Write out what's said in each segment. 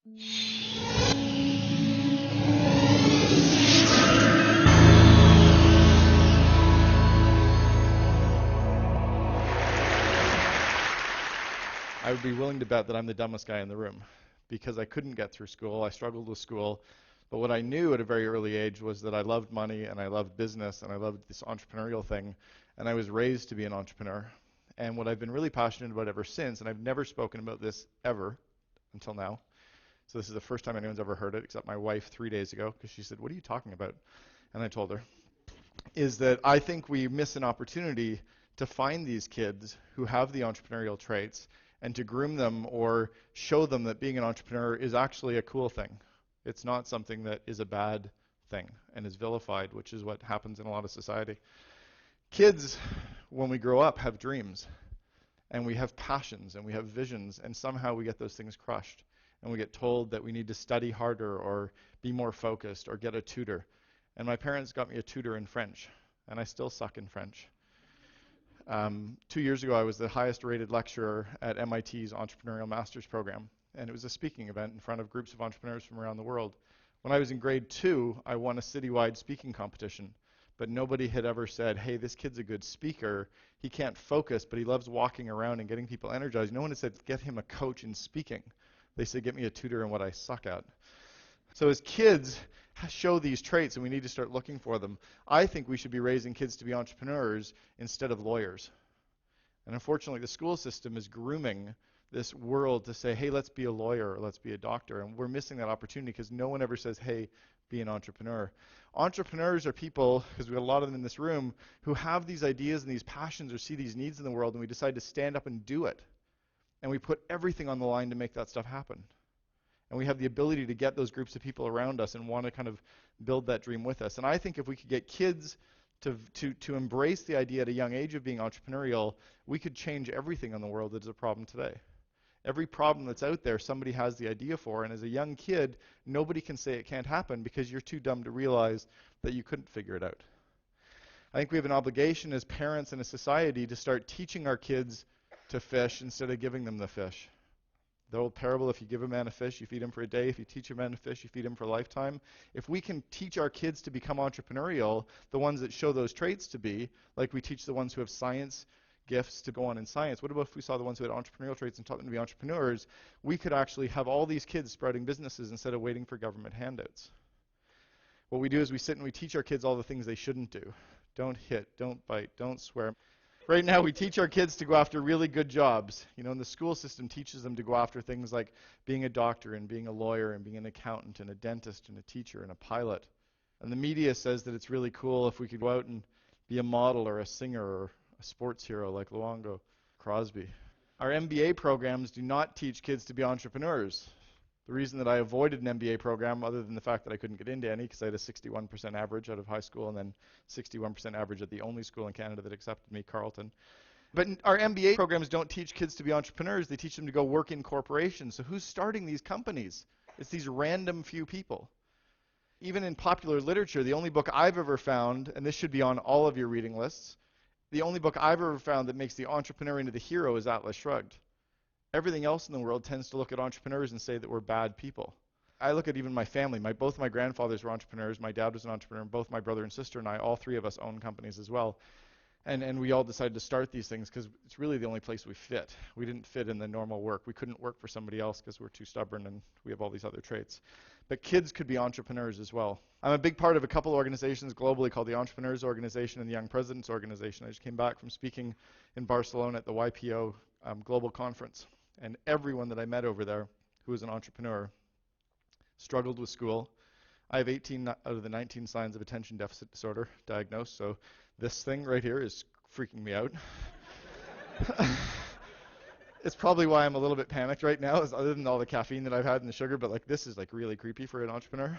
I would be willing to bet that I'm the dumbest guy in the room because I couldn't get through school. I struggled with school. But what I knew at a very early age was that I loved money and I loved business and I loved this entrepreneurial thing. And I was raised to be an entrepreneur. And what I've been really passionate about ever since, and I've never spoken about this ever until now. So this is the first time anyone's ever heard it, except my wife 3 days ago, because she said, "What are you talking about?" And I told her, is that I think we miss an opportunity to find these kids who have the entrepreneurial traits and to groom them or show them that being an entrepreneur is actually a cool thing. It's not something that is a bad thing and is vilified, which is what happens in a lot of society. Kids, when we grow up, have dreams, and we have passions, and we have visions, and somehow we get those things crushed, and we get told that we need to study harder or be more focused or get a tutor. And my parents got me a tutor in French, and I still suck in French. 2 years ago, I was the highest rated lecturer at MIT's Entrepreneurial Master's Program, and it was a speaking event in front of groups of entrepreneurs from around the world. When I was in grade 2, I won a citywide speaking competition, but nobody had ever said, "Hey, this kid's a good speaker. He can't focus, but he loves walking around and getting people energized." No one had said, "Get him a coach in speaking." They said, "Get me a tutor in what I suck at." So as kids show these traits, and we need to start looking for them, I think we should be raising kids to be entrepreneurs instead of lawyers. And unfortunately, the school system is grooming this world to say, "Hey, let's be a lawyer, or let's be a doctor." And we're missing that opportunity because no one ever says, "Hey, be an entrepreneur." Entrepreneurs are people, because we have a lot of them in this room, who have these ideas and these passions or see these needs in the world, and we decide to stand up and do it. And we put everything on the line to make that stuff happen. And we have the ability to get those groups of people around us and want to kind of build that dream with us. And I think if we could get kids to embrace the idea at a young age of being entrepreneurial, we could change everything in the world that is a problem today. Every problem that's out there, somebody has the idea for, and as a young kid, nobody can say it can't happen because you're too dumb to realize that you couldn't figure it out. I think we have an obligation as parents and a society to start teaching our kids to fish instead of giving them the fish. The old parable, if you give a man a fish, you feed him for a day. If you teach a man a fish, you feed him for a lifetime. If we can teach our kids to become entrepreneurial, the ones that show those traits to be, like we teach the ones who have science gifts to go on in science, what about if we saw the ones who had entrepreneurial traits and taught them to be entrepreneurs? We could actually have all these kids sprouting businesses instead of waiting for government handouts. What we do is we sit and we teach our kids all the things they shouldn't do. Don't hit, don't bite, don't swear. Right now, we teach our kids to go after really good jobs. You know, and the school system teaches them to go after things like being a doctor and being a lawyer and being an accountant and a dentist and a teacher and a pilot. And the media says that it's really cool if we could go out and be a model or a singer or a sports hero like Luongo Crosby. Our MBA programs do not teach kids to be entrepreneurs. The reason that I avoided an MBA program, other than the fact that I couldn't get into any because I had a 61% average out of high school and then 61% average at the only school in Canada that accepted me, Carleton. But our MBA programs don't teach kids to be entrepreneurs. They teach them to go work in corporations. So who's starting these companies? It's these random few people. Even in popular literature, the only book I've ever found, and this should be on all of your reading lists, the only book I've ever found that makes the entrepreneur into the hero is Atlas Shrugged. Everything else in the world tends to look at entrepreneurs and say that we're bad people. I look at even my family. Both my grandfathers were entrepreneurs. My dad was an entrepreneur. Both my brother and sister and I, all three of us own companies as well. And we all decided to start these things because it's really the only place we fit. We didn't fit in the normal work. We couldn't work for somebody else because we're too stubborn and we have all these other traits. But kids could be entrepreneurs as well. I'm a big part of a couple organizations globally called the Entrepreneurs Organization and the Young Presidents Organization. I just came back from speaking in Barcelona at the YPO Global Conference. And everyone that I met over there who was an entrepreneur struggled with school. I have 18 out of the 19 signs of attention deficit disorder diagnosed, so this thing right here is freaking me out. It's probably why I'm a little bit panicked right now, is other than all the caffeine that I've had and the sugar, but like this is like really creepy for an entrepreneur.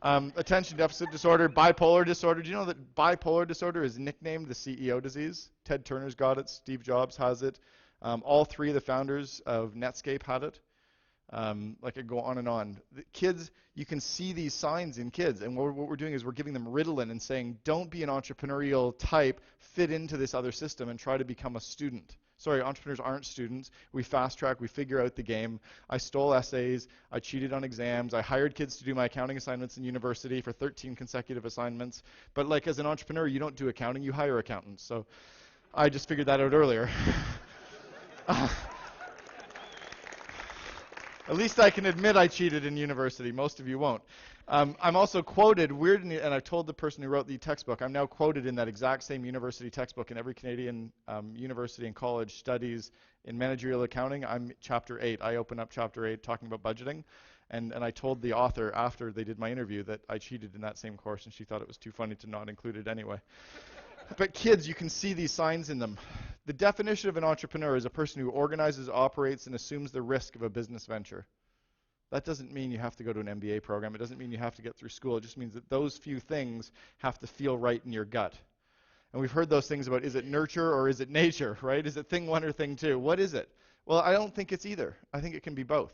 Attention deficit disorder, bipolar disorder. Do you know that bipolar disorder is nicknamed the CEO disease? Ted Turner's got it, Steve Jobs has it. All three of the founders of Netscape had it. Like I go on and on. The kids, you can see these signs in kids, and what we're doing is we're giving them Ritalin and saying, don't be an entrepreneurial type, fit into this other system and try to become a student. Sorry, entrepreneurs aren't students. We fast track, we figure out the game. I stole essays, I cheated on exams, I hired kids to do my accounting assignments in university for 13 consecutive assignments. But like as an entrepreneur, you don't do accounting, you hire accountants. So I just figured that out earlier. At least I can admit I cheated in university. Most of you won't. I'm also quoted, weirdly, and I've told the person who wrote the textbook, I'm now quoted in that exact same university textbook in every Canadian university and college studies in managerial accounting. I'm chapter 8. I open up chapter 8 talking about budgeting. And I told the author after they did my interview that I cheated in that same course, and she thought it was too funny to not include it anyway. But kids, you can see these signs in them. The definition of an entrepreneur is a person who organizes, operates, and assumes the risk of a business venture. That doesn't mean you have to go to an MBA program. It doesn't mean you have to get through school. It just means that those few things have to feel right in your gut. And we've heard those things about, is it nurture or is it nature, right? Is it thing one or thing two? What is it? Well, I don't think it's either. I think it can be both.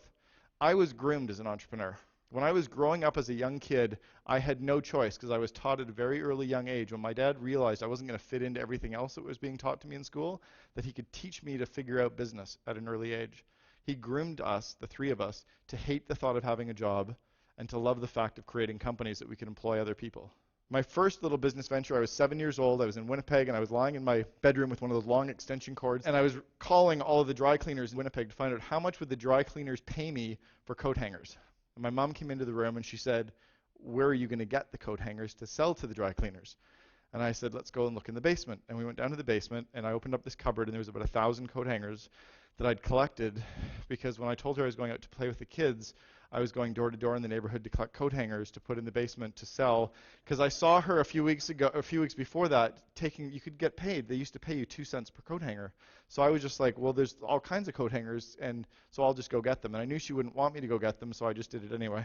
I was groomed as an entrepreneur. When I was growing up as a young kid, I had no choice because I was taught at a very early young age. When my dad realized I wasn't going to fit into everything else that was being taught to me in school, that he could teach me to figure out business at an early age. He groomed us, the three of us, to hate the thought of having a job and to love the fact of creating companies that we could employ other people. My first little business venture, I was 7 years old. I was in Winnipeg, and I was lying in my bedroom with one of those long extension cords, and I was calling all of the dry cleaners in Winnipeg to find out how much would the dry cleaners pay me for coat hangers. And my mom came into the room, and she said, where are you going to get the coat hangers to sell to the dry cleaners? And I said, let's go and look in the basement. And we went down to the basement, and I opened up this cupboard, and there was about 1,000 coat hangers that I'd collected, because when I told her I was going out to play with the kids, I was going door to door in the neighborhood to collect coat hangers to put in the basement to sell, because I saw her a few weeks before that you could get paid. They used to pay you 2 cents per coat hanger. So I was just like, well, there's all kinds of coat hangers, and so I'll just go get them. And I knew she wouldn't want me to go get them, so I just did it anyway.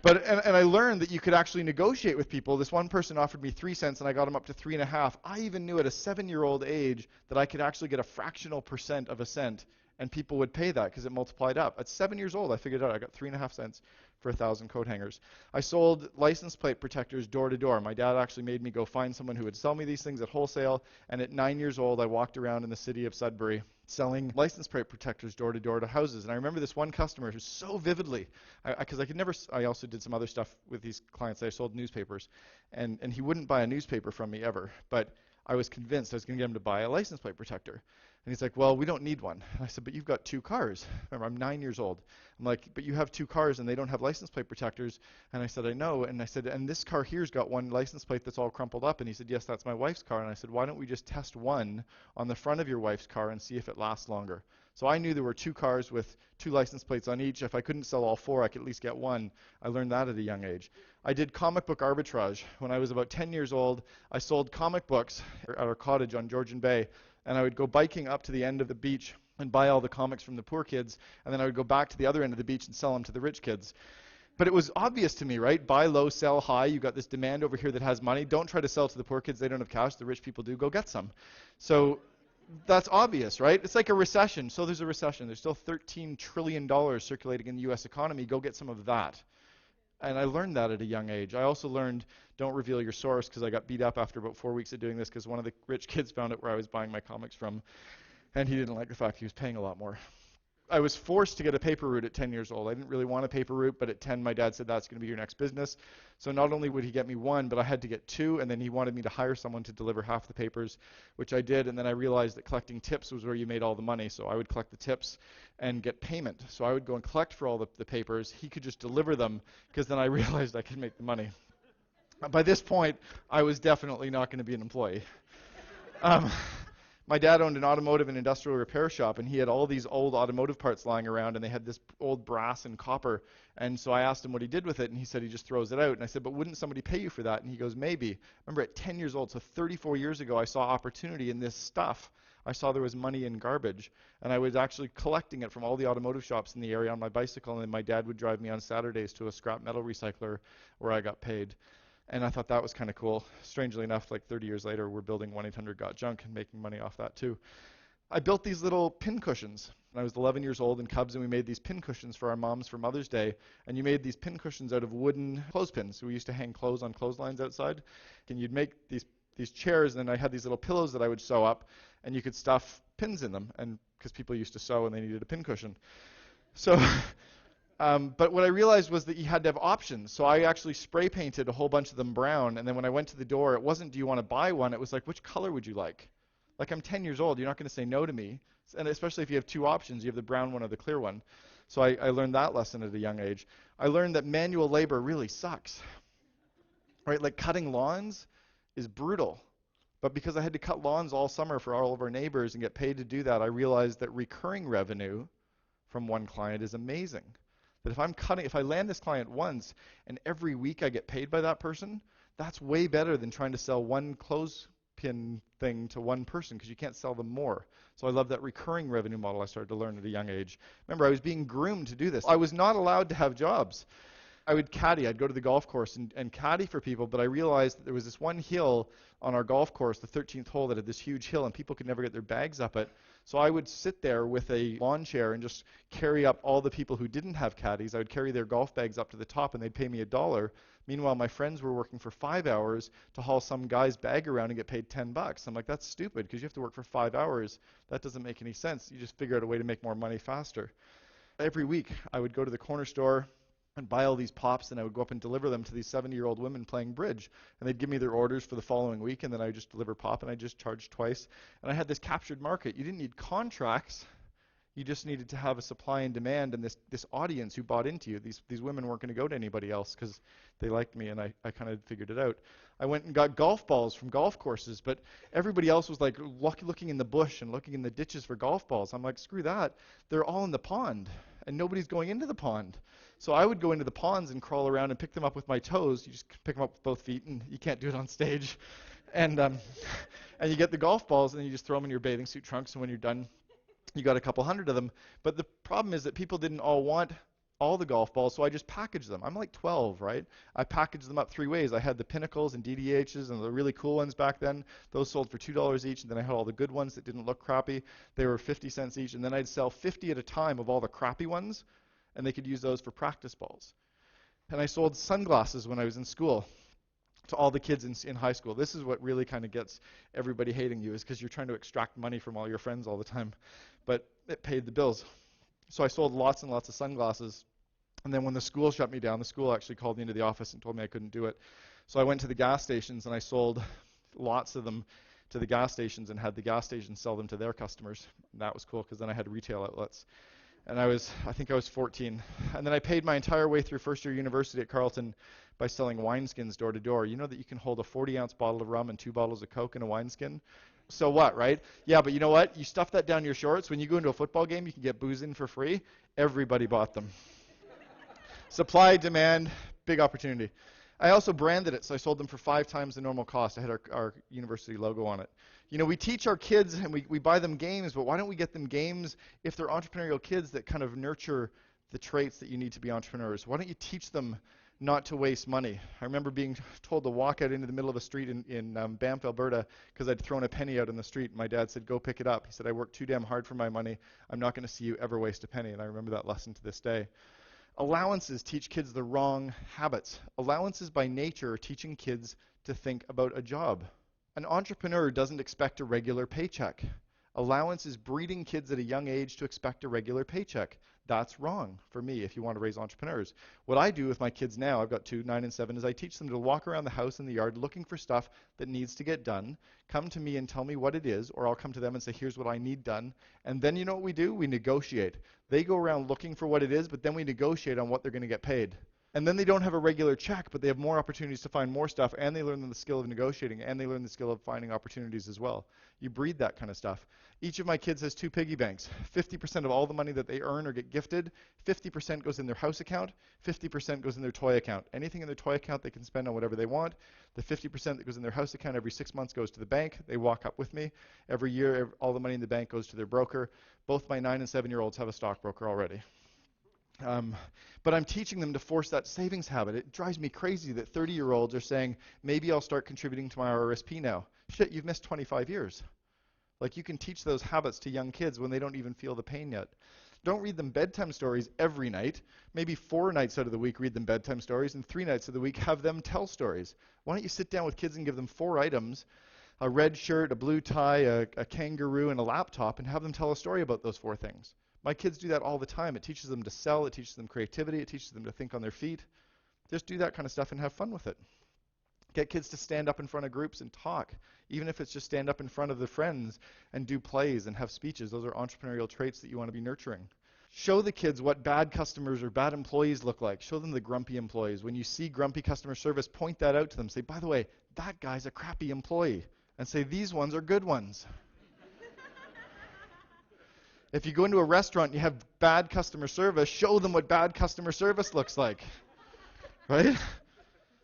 But and I learned that you could actually negotiate with people. This one person offered me 3 cents, and I got him up to 3.5. I even knew at a 7-year-old age that I could actually get a fractional percent of a cent, and people would pay that because it multiplied up. At 7 years old, I figured out I got 3.5 cents for 1,000 coat hangers. I sold license plate protectors door to door. My dad actually made me go find someone who would sell me these things at wholesale, and at 9 years old, I walked around in the city of Sudbury selling license plate protectors door to door to houses. And I remember this one customer who so vividly, because I also did some other stuff with these clients. I sold newspapers, and he wouldn't buy a newspaper from me ever, but I was convinced I was going to get him to buy a license plate protector. And he's like, well, we don't need one. And I said, but you've got 2 cars. Remember, I'm 9 years old. I'm like, but you have 2 cars and they don't have license plate protectors. And I said, I know. And I said, and this car here's got one license plate that's all crumpled up. And he said, yes, that's my wife's car. And I said, why don't we just test one on the front of your wife's car and see if it lasts longer? So I knew there were 2 cars with 2 license plates on each. If I couldn't sell all 4, I could at least get one. I learned that at a young age. I did comic book arbitrage. When I was about 10 years old, I sold comic books at our cottage on Georgian Bay. And I would go biking up to the end of the beach and buy all the comics from the poor kids. And then I would go back to the other end of the beach and sell them to the rich kids. But it was obvious to me, right? Buy low, sell high. You've got this demand over here that has money. Don't try to sell to the poor kids. They don't have cash. The rich people do. Go get some. So that's obvious, right? It's like a recession. So there's a recession. There's still $13 trillion circulating in the U.S. economy. Go get some of that. And I learned that at a young age. I also learned don't reveal your source, because I got beat up after about 4 weeks of doing this because one of the rich kids found out where I was buying my comics from, and he didn't like the fact he was paying a lot more. I was forced to get a paper route at 10 years old. I didn't really want a paper route, but at 10 my dad said that's going to be your next business. So not only would he get me 1, but I had to get 2, and then he wanted me to hire someone to deliver half the papers, which I did, and then I realized that collecting tips was where you made all the money. So I would collect the tips and get payment. So I would go and collect for all the papers. He could just deliver them, because then I realized I could make the money. By this point, I was definitely not going to be an employee. My dad owned an automotive and industrial repair shop, and he had all these old automotive parts lying around, and they had this old brass and copper. And so I asked him what he did with it, and he said he just throws it out. And I said, but wouldn't somebody pay you for that? And he goes, maybe. Remember, at 10 years old, so 34 years ago, I saw opportunity in this stuff. I saw there was money in garbage, and I was actually collecting it from all the automotive shops in the area on my bicycle, and then my dad would drive me on Saturdays to a scrap metal recycler where I got paid. And I thought that was kind of cool. Strangely enough, like 30 years later, we're building 1-800-GOT-JUNK and making money off that too. I built these little pin cushions. I was 11 years old in Cubs, and we made these pin cushions for our moms for Mother's Day. And you made these pin cushions out of wooden clothespins. So we used to hang clothes on clotheslines outside. And you'd make these chairs, and then I had these little pillows that I would sew up, and you could stuff pins in them, and because people used to sew and they needed a pin cushion. So, but what I realized was that you had to have options. So I actually spray painted a whole bunch of them brown, and then when I went to the door, it wasn't, do you want to buy one? It was like, which color would you like? Like, I'm 10 years old, you're not going to say no to me. And especially if you have two options, you have the brown one or the clear one. So I learned that lesson at a young age. I learned that manual labor really sucks, right? Like cutting lawns is brutal. But because I had to cut lawns all summer for all of our neighbors and get paid to do that, I realized that recurring revenue from one client is amazing. That if I land this client once and every week I get paid by that person, that's way better than trying to sell one clothespin thing to one person, because you can't sell them more. So I love that recurring revenue model I started to learn at a young age. Remember, I was being groomed to do this. I was not allowed to have jobs. I would caddy. I'd go to the golf course and caddy for people, but I realized that there was this one hill on our golf course, the 13th hole, that had this huge hill, and people could never get their bags up it. So I would sit there with a lawn chair and just carry up all the people who didn't have caddies. I would carry their golf bags up to the top, and they'd pay me $1. Meanwhile, my friends were working for 5 hours to haul some guy's bag around and get paid $10. I'm like, that's stupid, because you have to work for 5 hours. That doesn't make any sense. You just figure out a way to make more money faster. Every week, I would go to the corner store and buy all these pops, and I would go up and deliver them to these 70-year-old women playing bridge. And they'd give me their orders for the following week, and then I would just deliver pop, and I just charged twice. And I had this captured market. You didn't need contracts. You just needed to have a supply and demand, and this audience who bought into you. These women weren't going to go to anybody else because they liked me, and I kind of figured it out. I went and got golf balls from golf courses, but everybody else was like looking in the bush and looking in the ditches for golf balls. I'm like, screw that. They're all in the pond, and nobody's going into the pond. So I would go into the ponds and crawl around and pick them up with my toes. You just pick them up with both feet, and you can't do it on stage. And and you get the golf balls, and you just throw them in your bathing suit trunks, and when you're done, you got a couple hundred of them. But the problem is that people didn't all want all the golf balls, so I just packaged them. I'm like 12, right? I packaged them up 3 ways. I had the Pinnacles and DDHs and the really cool ones back then. Those sold for $2 each, and then I had all the good ones that didn't look crappy. They were 50 cents each, and then I'd sell 50 at a time of all the crappy ones, and they could use those for practice balls. And I sold sunglasses when I was in school to all the kids in high school. This is what really kind of gets everybody hating you, is because you're trying to extract money from all your friends all the time. But it paid the bills. So I sold lots and lots of sunglasses. And then when the school shut me down, the school actually called me into the office and told me I couldn't do it. So I went to the gas stations and I sold lots of them to the gas stations and had the gas stations sell them to their customers. And that was cool, because then I had retail outlets. And I think I was 14. And then I paid my entire way through first year university at Carleton by selling wineskins door to door. You know that you can hold a 40-ounce bottle of rum and 2 bottles of Coke in a wineskin? So what, right? Yeah, but you know what? You stuff that down your shorts. When you go into a football game, you can get booze in for free. Everybody bought them. Supply, demand, big opportunity. I also branded it, so I sold them for 5 times the normal cost. I had our university logo on it. You know, we teach our kids and we buy them games, but why don't we get them games if they're entrepreneurial kids that kind of nurture the traits that you need to be entrepreneurs? Why don't you teach them not to waste money? I remember being told to walk out into the middle of a street in Banff, Alberta, because I'd thrown a penny out in the street. My dad said, go pick it up. He said, I worked too damn hard for my money. I'm not going to see you ever waste a penny. And I remember that lesson to this day. Allowances teach kids the wrong habits. Allowances by nature are teaching kids to think about a job. An entrepreneur doesn't expect a regular paycheck. Allowance is breeding kids at a young age to expect a regular paycheck. That's wrong for me if you want to raise entrepreneurs. What I do with my kids now, I've got 2, 9 and 7, is I teach them to walk around the house and the yard looking for stuff that needs to get done, come to me and tell me what it is, or I'll come to them and say, here's what I need done. And then you know what we do? We negotiate. They go around looking for what it is, but then we negotiate on what they're going to get paid. And then they don't have a regular check, but they have more opportunities to find more stuff, and they learn the skill of negotiating, and they learn the skill of finding opportunities as well. You breed that kind of stuff. Each of my kids has 2 piggy banks. 50% of all the money that they earn or get gifted, 50% goes in their house account, 50% goes in their toy account. Anything in their toy account they can spend on whatever they want. The 50% that goes in their house account every 6 months goes to the bank. They walk up with me. Every year, all the money in the bank goes to their broker. Both my 9 and 7-year-olds have a stockbroker already. But I'm teaching them to force that savings habit. It drives me crazy that 30-year-olds are saying, maybe I'll start contributing to my RRSP now. Shit, you've missed 25 years. Like, you can teach those habits to young kids when they don't even feel the pain yet. Don't read them bedtime stories every night. Maybe 4 nights out of the week read them bedtime stories, and 3 nights of the week have them tell stories. Why don't you sit down with kids and give them 4 items a red shirt, a blue tie, a kangaroo, and a laptop, and have them tell a story about those 4 things. My kids do that all the time. It teaches them to sell. It teaches them creativity. It teaches them to think on their feet. Just do that kind of stuff and have fun with it. Get kids to stand up in front of groups and talk, even if it's just stand up in front of their friends and do plays and have speeches. Those are entrepreneurial traits that you want to be nurturing. Show the kids what bad customers or bad employees look like. Show them the grumpy employees. When you see grumpy customer service, point that out to them. Say, by the way, that guy's a crappy employee. And say, these ones are good ones. If you go into a restaurant and you have bad customer service, show them what bad customer service looks like. Right?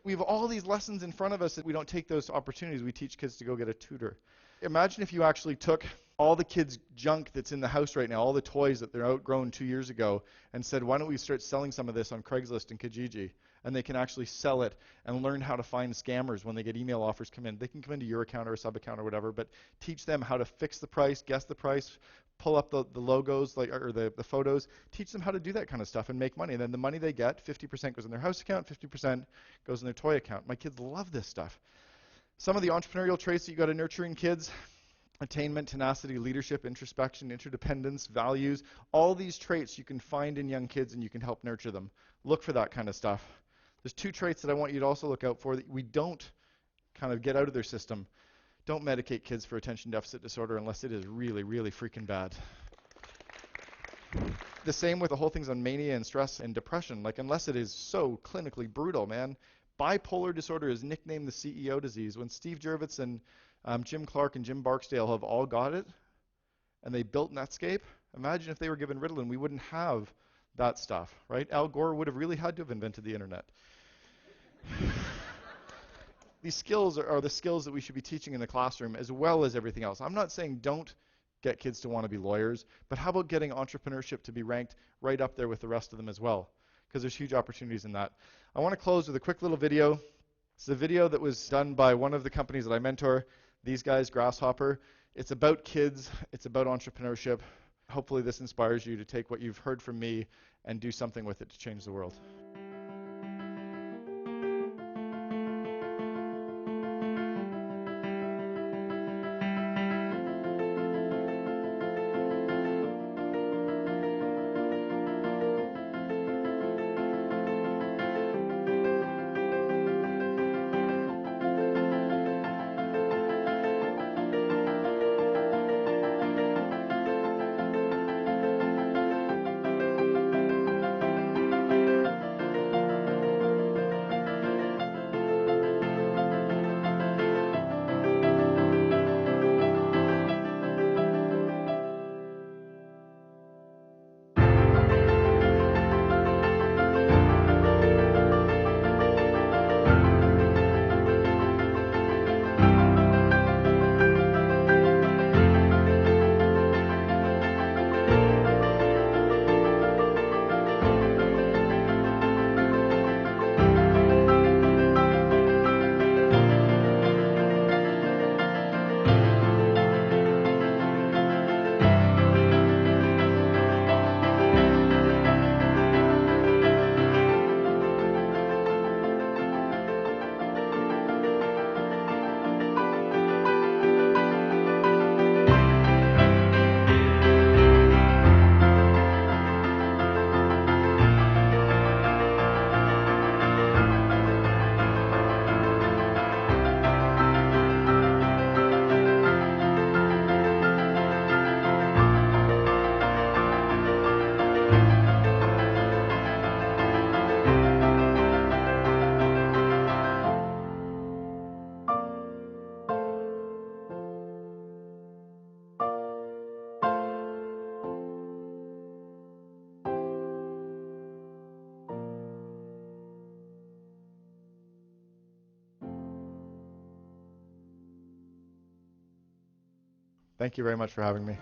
We have all these lessons in front of us that we don't take those opportunities. We teach kids to go get a tutor. Imagine if you actually took all the kids' junk that's in the house right now, all the toys that they're outgrown 2 years ago, and said, why don't we start selling some of this on Craigslist and Kijiji? And they can actually sell it and learn how to find scammers when they get email offers come in. They can come into your account or a sub-account or whatever, but teach them how to fix the price, guess the price, pull up the logos or the photos, teach them how to do that kind of stuff and make money. And then the money they get, 50% goes in their house account, 50% goes in their toy account. My kids love this stuff. Some of the entrepreneurial traits that you got to nurture in kids: attainment, tenacity, leadership, introspection, interdependence, values. All these traits you can find in young kids and you can help nurture them. Look for that kind of stuff. There's 2 traits that I want you to also look out for that we don't kind of get out of their system. Don't medicate kids for attention deficit disorder unless it is really, really freaking bad. The same with the whole things on mania and stress and depression. Like, unless it is so clinically brutal, man. Bipolar disorder is nicknamed the CEO disease. When Steve Jurvitz and Jim Clark and Jim Barksdale have all got it, and they built Netscape, imagine if they were given Ritalin, we wouldn't have that stuff, right? Al Gore would have really had to have invented the internet. These skills are the skills that we should be teaching in the classroom as well as everything else. I'm not saying don't get kids to want to be lawyers, but how about getting entrepreneurship to be ranked right up there with the rest of them as well? Because there's huge opportunities in that. I want to close with a quick little video. It's a video that was done by one of the companies that I mentor, these guys, Grasshopper. It's about kids. It's about entrepreneurship. Hopefully this inspires you to take what you've heard from me and do something with it to change the world. Thank you very much for having me.